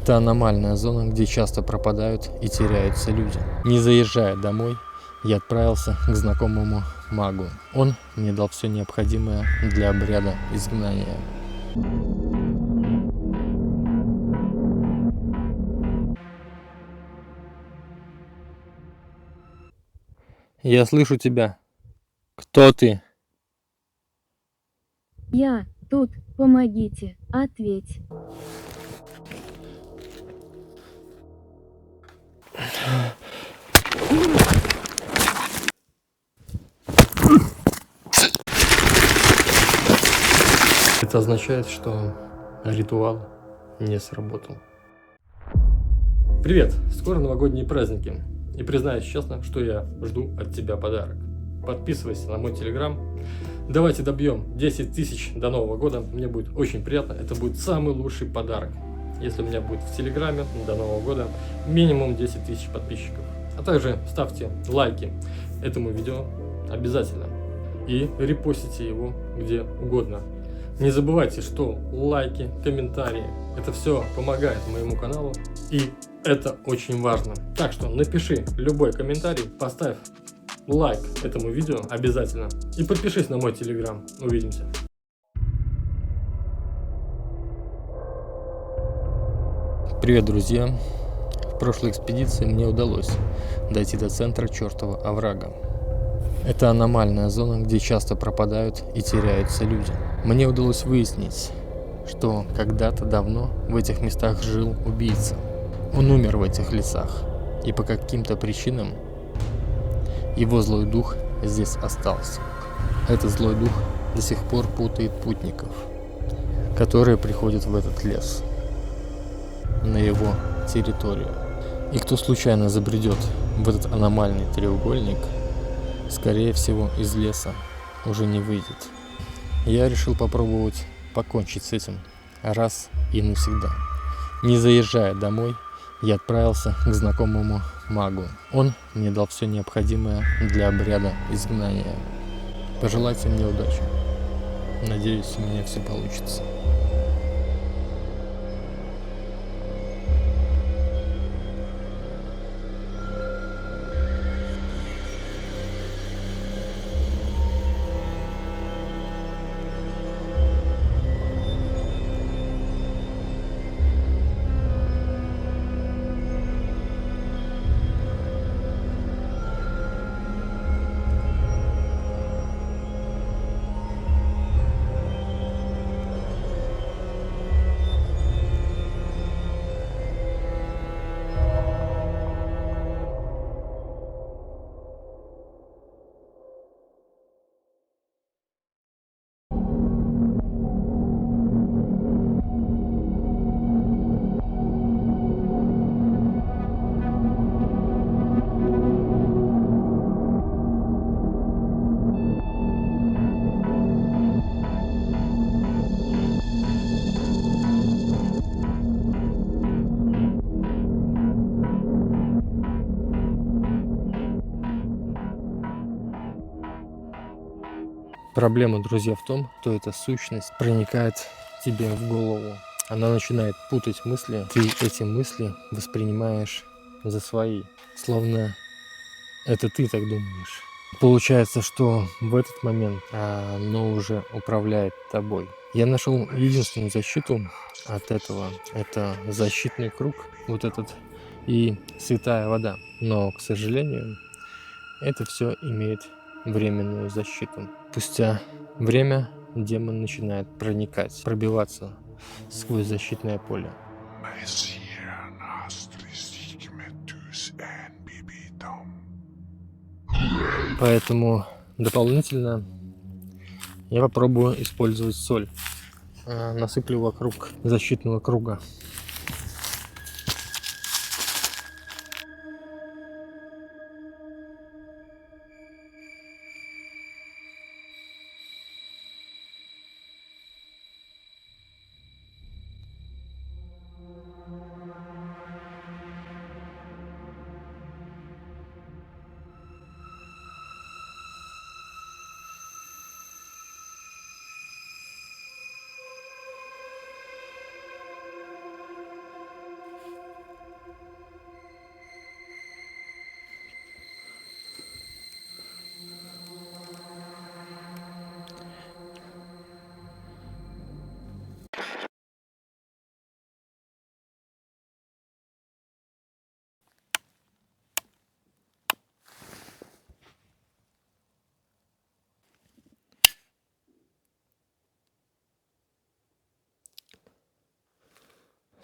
Это аномальная зона, где часто пропадают и теряются люди. Не заезжая домой, я отправился к знакомому магу. Он мне дал все необходимое для обряда изгнания. Я слышу тебя. Кто ты? Я тут, помогите, ответь. Это означает, что ритуал не сработал. Привет! Скоро новогодние праздники. И признаюсь честно, что я жду от тебя подарок. Подписывайся на мой телеграм. Давайте добьем 10 тысяч до Нового года. Мне будет очень приятно. Это будет самый лучший подарок. Если у меня будет в телеграме до Нового года минимум 10 тысяч подписчиков. А также ставьте лайки этому видео обязательно. И репостите его где угодно. Не забывайте, что лайки, комментарии, это все помогает моему каналу, и это очень важно. Так что напиши любой комментарий, поставь лайк этому видео обязательно и подпишись на мой телеграм. Увидимся. Привет, друзья! В прошлой экспедиции мне удалось дойти до центра чертова оврага. Это аномальная зона, где часто пропадают и теряются люди. Мне удалось выяснить, что когда-то давно в этих местах жил убийца. Он умер в этих лесах, и по каким-то причинам его злой дух здесь остался. Этот злой дух до сих пор путает путников, которые приходят в этот лес, на его территорию. И кто случайно забредет в этот аномальный треугольник, скорее всего, из леса уже не выйдет. Я решил попробовать покончить с этим раз и навсегда. Не заезжая домой, я отправился к знакомому магу. Он мне дал все необходимое для обряда изгнания. Пожелайте мне удачи. Надеюсь, у меня все получится. Проблема, друзья, в том, что эта сущность проникает тебе в голову. Она начинает путать мысли. Ты эти мысли воспринимаешь за свои. Словно это ты так думаешь. Получается, что в этот момент оно уже управляет тобой. Я нашел единственную защиту от этого. Это защитный круг, вот этот, и святая вода. Но, к сожалению, это все имеет временную защиту. Спустя время демон начинает проникать, пробиваться сквозь защитное поле. Поэтому дополнительно я попробую использовать соль. Насыплю вокруг защитного круга.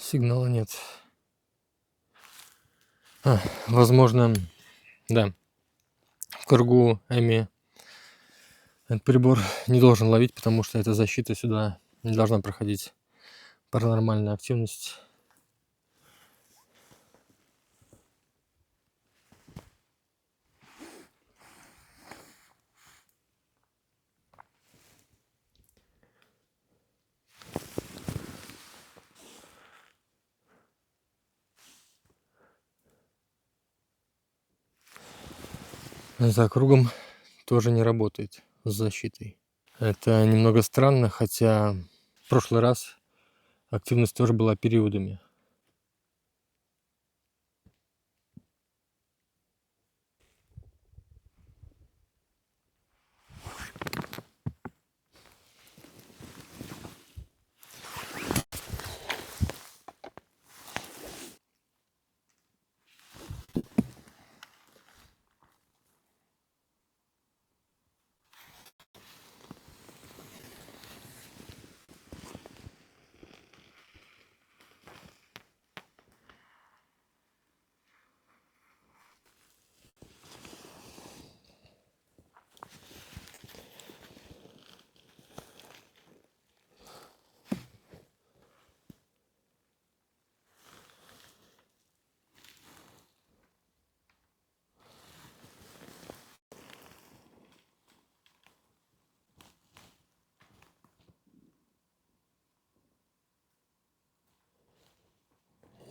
Сигнала нет. Возможно, да. В кругу Эми этот прибор не должен ловить, потому что эта защита сюда не должна проходить. Паранормальная активность. За кругом тоже не работает с защитой. Это немного странно, хотя в прошлый раз активность тоже была периодами.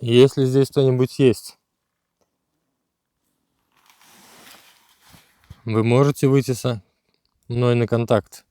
Если здесь кто-нибудь есть, вы можете выйти со мной на контакт.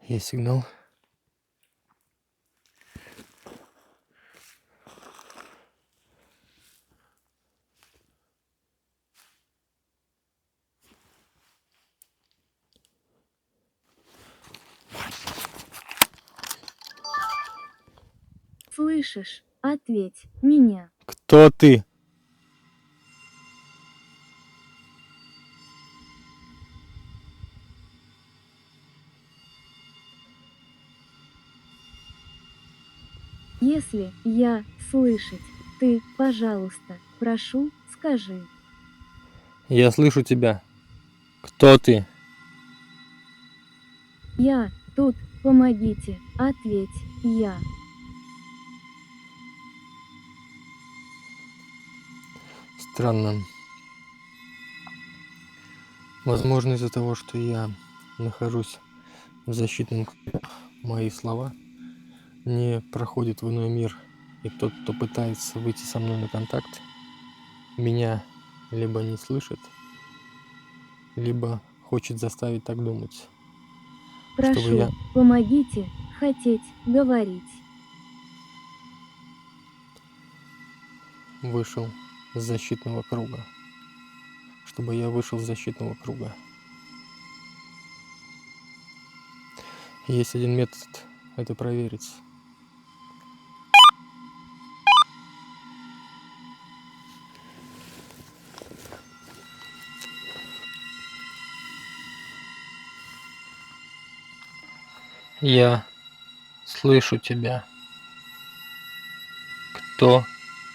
Есть сигнал. Слышишь? Ответь меня. Кто ты? Если я слышать, ты, пожалуйста, прошу, скажи. Я слышу тебя. Кто ты? Я тут, помогите, ответь я. Странно. Возможно, из-за того, что я нахожусь в защитном круге, мои слова не проходят в иной мир. И тот, кто пытается выйти со мной на контакт, меня либо не слышит, либо хочет заставить так думать, чтобы Прошу, я помогите, хотеть, говорить. вышел с защитного круга. Чтобы я вышел с защитного круга. Есть один метод это проверить. Я слышу тебя. Кто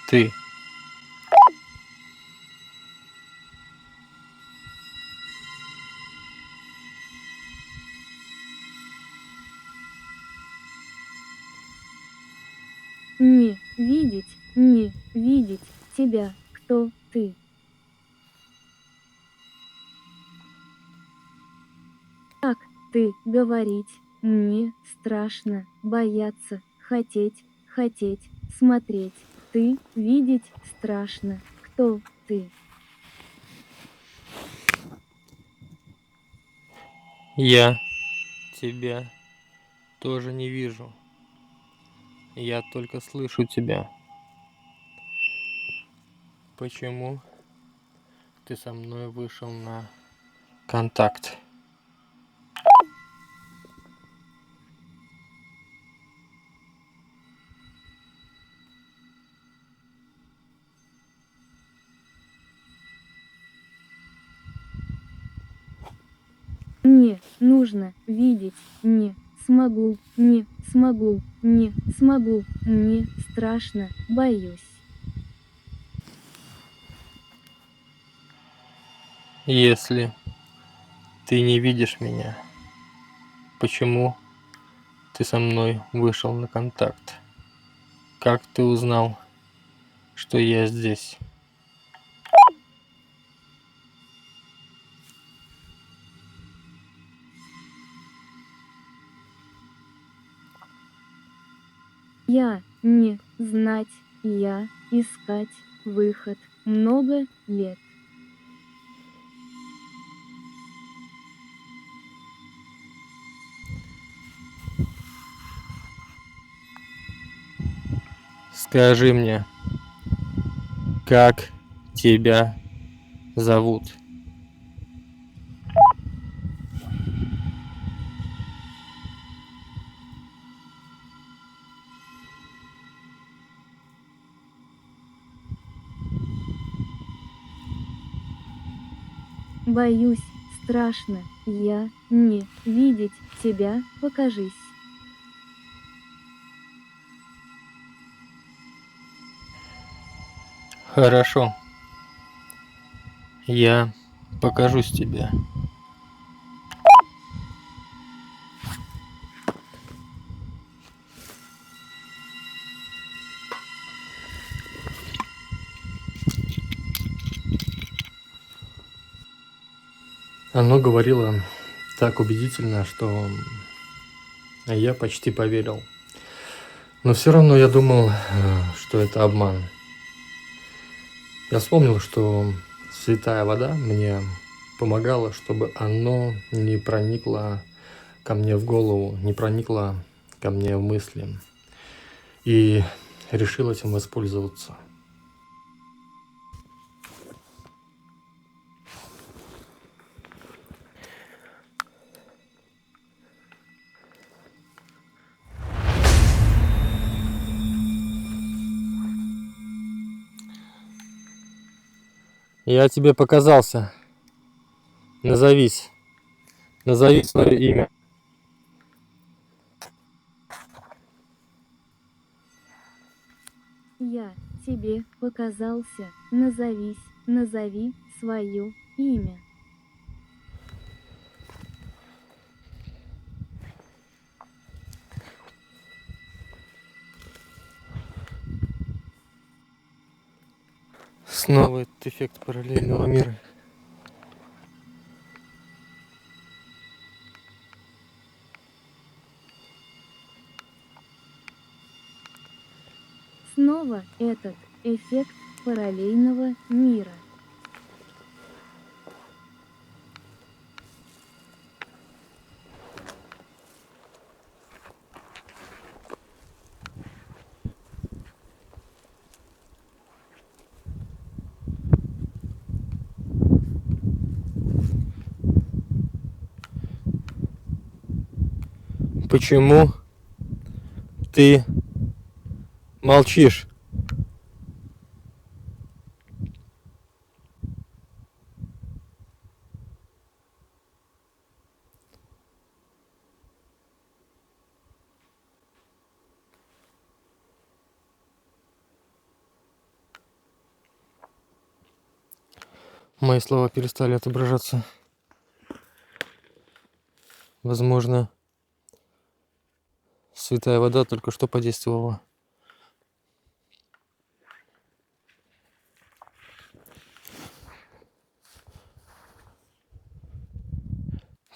ты? Не видеть тебя. Кто ты? Как ты говорить? Мне страшно, бояться, хотеть, смотреть. Ты видеть страшно. Кто ты? Я тебя тоже не вижу. Я только слышу тебя. Почему ты со мной вышел на контакт? Мне нужно видеть. Не смогу, не смогу. Мне страшно, боюсь. Если ты не видишь меня, почему ты со мной вышел на контакт? Как ты узнал, что я здесь? Я не знать, я искать выход много лет. Скажи мне, как тебя зовут? Боюсь, страшно, я не видеть тебя, покажись. Хорошо. Я покажусь тебе. Оно говорило так убедительно, что я почти поверил. Но все равно я думал, что это обман. Я вспомнил, что святая вода мне помогала, чтобы оно не проникло ко мне в голову, не проникло ко мне в мысли. И решил этим воспользоваться. Я тебе показался. Назовись. Назови свое имя. Я тебе показался, назови свое имя. Снова этот эффект параллельного мира. Снова этот эффект параллельного мира. Почему ты молчишь? Мои слова перестали отображаться. Возможно, святая вода только что подействовала.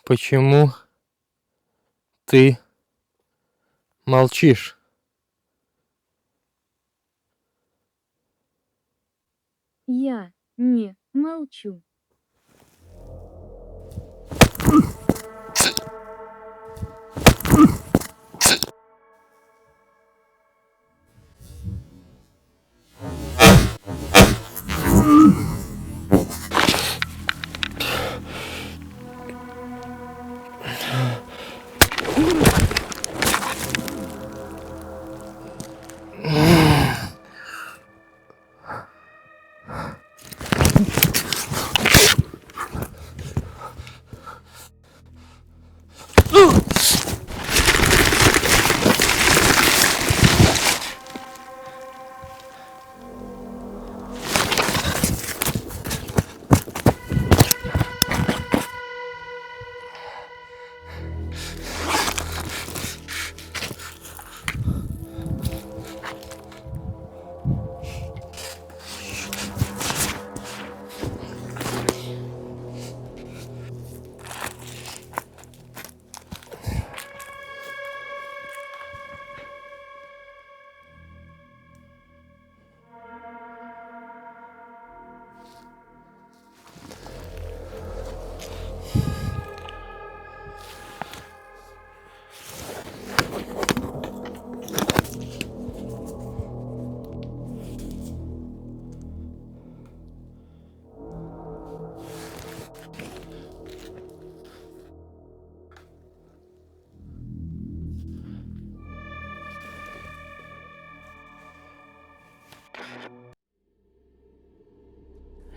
Почему ты молчишь? Я не молчу.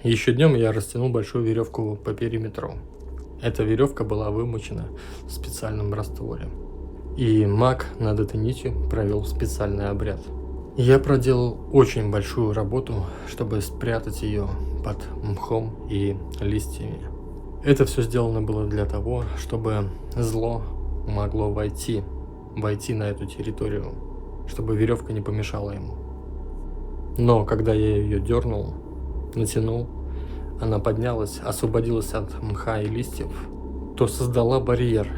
Еще днем я растянул большую веревку по периметру. Эта веревка была вымочена в специальном растворе. И маг над этой нитью провел специальный обряд. Я проделал очень большую работу, чтобы спрятать ее под мхом и листьями. Это все сделано было для того, чтобы зло могло войти на эту территорию, чтобы веревка не помешала ему. Но когда я ее дернул, натянул, она поднялась, освободилась от мха и листьев, то создала барьер,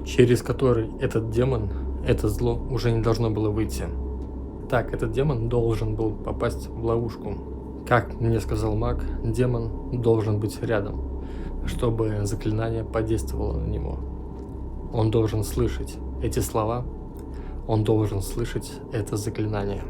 через который этот демон, это зло уже не должно было выйти. Так, этот демон должен был попасть в ловушку. Как мне сказал маг, демон должен быть рядом, чтобы заклинание подействовало на него. Он должен слышать эти слова, он должен слышать это заклинание.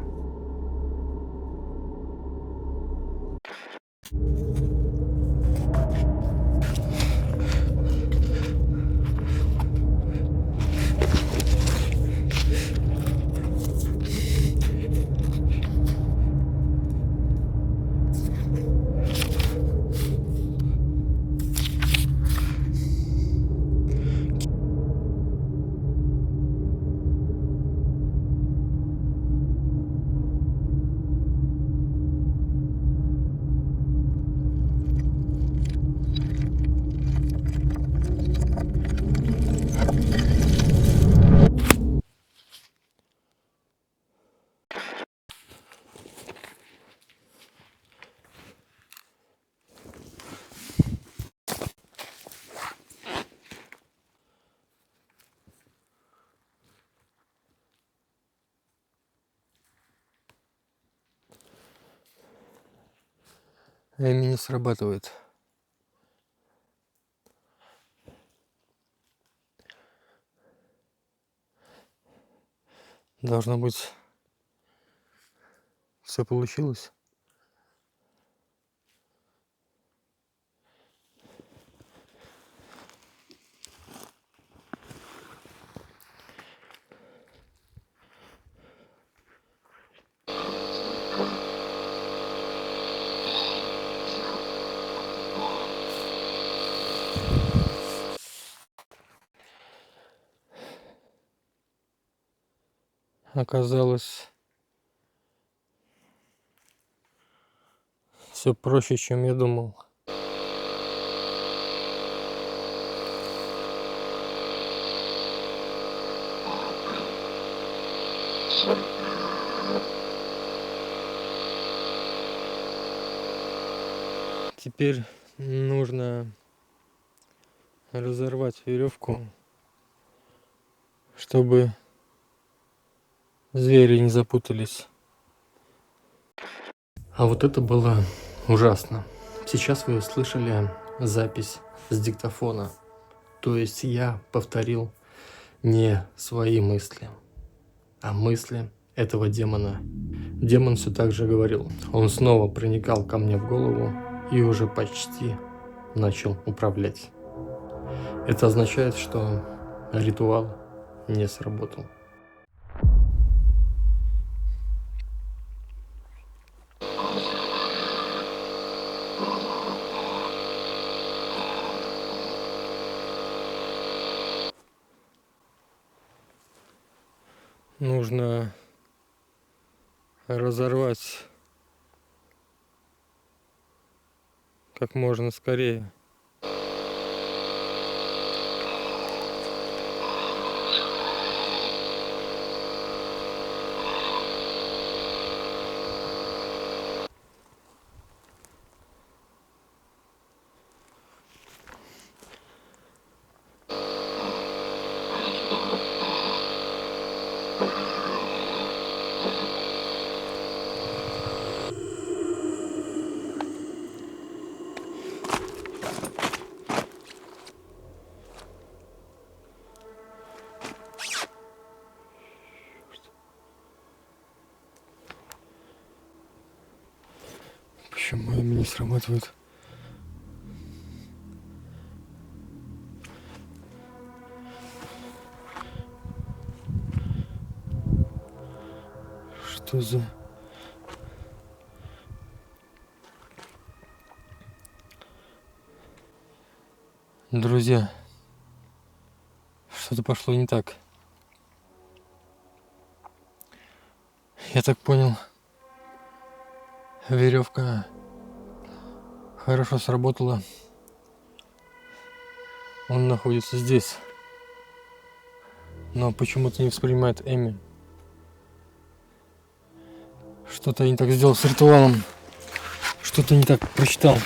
Эми не срабатывает. Должно быть, все получилось. Оказалось, все проще, чем я думал. Теперь нужно разорвать веревку, чтобы звери не запутались. А вот это было ужасно. Сейчас вы услышали запись с диктофона. То есть я повторил не свои мысли, а мысли этого демона. Демон все так же говорил. Он снова проникал ко мне в голову и уже почти начал управлять. Это означает, что ритуал не сработал. Нужно разорвать как можно скорее. Почему ими не срабатывает? Что за... Друзья, что-то пошло не так. Я так понял, веревка хорошо сработала. Он находится здесь. Но почему-то не воспринимает Эми. Что-то я не так сделал с ритуалом. Что-то не так прочитал.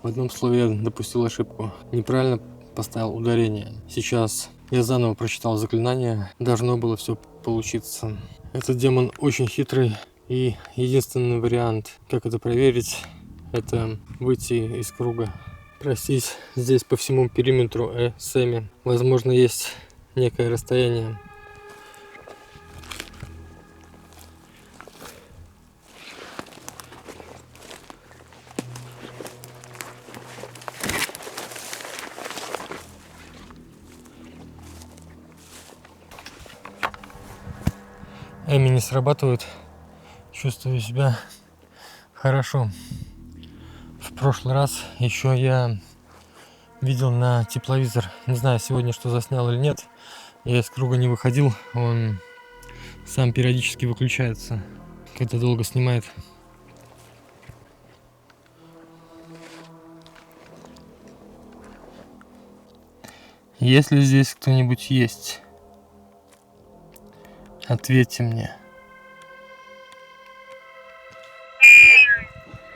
В одном слове я допустил ошибку. Неправильно поставил ударение. Сейчас я заново прочитал заклинание. Должно было все получиться. Этот демон очень хитрый. И единственный вариант, как это проверить, это выйти из круга. Пройтись здесь по всему периметру с Эми. Возможно, есть некое расстояние. Эми не срабатывает. Чувствую себя хорошо. В прошлый раз еще я видел на тепловизор. Не знаю, сегодня что заснял или нет. Я из круга не выходил. Он сам периодически выключается, когда долго снимает. Если здесь кто-нибудь есть, ответьте мне.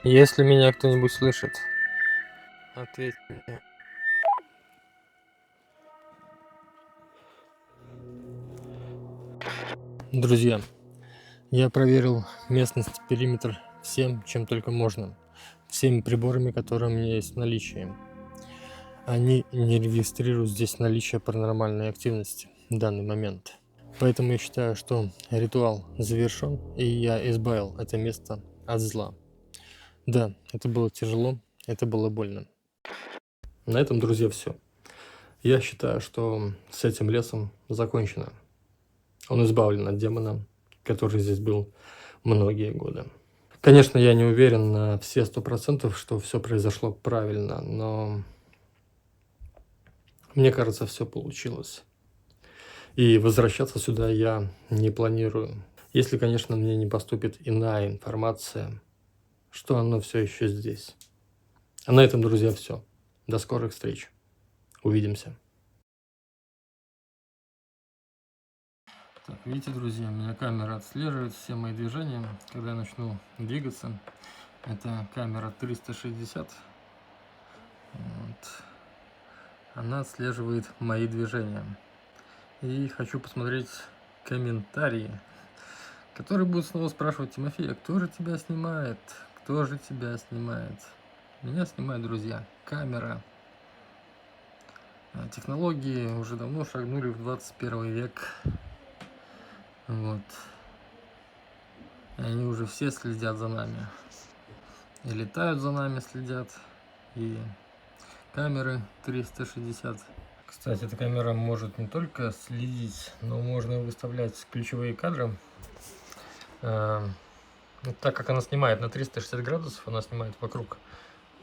Если меня кто-нибудь слышит, ответьте мне. Друзья, я проверил местность, периметр всем, чем только можно. Всеми приборами, которые у меня есть в наличии. Они не регистрируют здесь наличие паранормальной активности в данный момент. Поэтому я считаю, что ритуал завершен, и я избавил это место от зла. Да, это было тяжело, это было больно. На этом, друзья, все. Я считаю, что с этим лесом закончено. Он избавлен от демона, который здесь был многие годы. Конечно, я не уверен на все 100%, что все произошло правильно, но мне кажется, все получилось. И возвращаться сюда я не планирую. Если, конечно, мне не поступит иная информация, что оно все еще здесь. А на этом, друзья, все. До скорых встреч. Увидимся. Так, видите, друзья, у меня камера отслеживает все мои движения, когда я начну двигаться. Это камера 360. Вот. Она отслеживает мои движения. И хочу посмотреть комментарии, которые будут снова спрашивать: Тимофей, а кто же тебя снимает? Кто же тебя снимает? Меня снимает, друзья, камера. Технологии уже давно шагнули в 21 век. Вот. И они уже все следят за нами. И летают за нами, следят. И камеры 360. Кстати, эта камера может не только следить, но можно и выставлять ключевые кадры. Так как она снимает на 360 градусов, она снимает вокруг,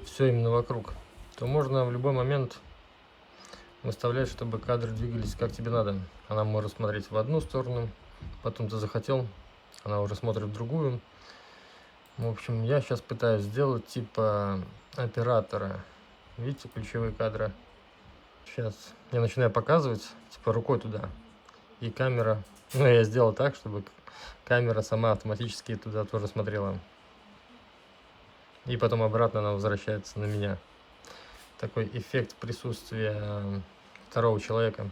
все именно вокруг, то можно в любой момент выставлять, чтобы кадры двигались как тебе надо. Она может смотреть в одну сторону, потом ты захотел, она уже смотрит в другую. В общем, я сейчас пытаюсь сделать типа оператора. Видите, ключевые кадры. Сейчас я начинаю показывать, типа рукой туда. И камера, я сделал так, чтобы камера сама автоматически туда тоже смотрела. И потом обратно она возвращается на меня. Такой эффект присутствия второго человека.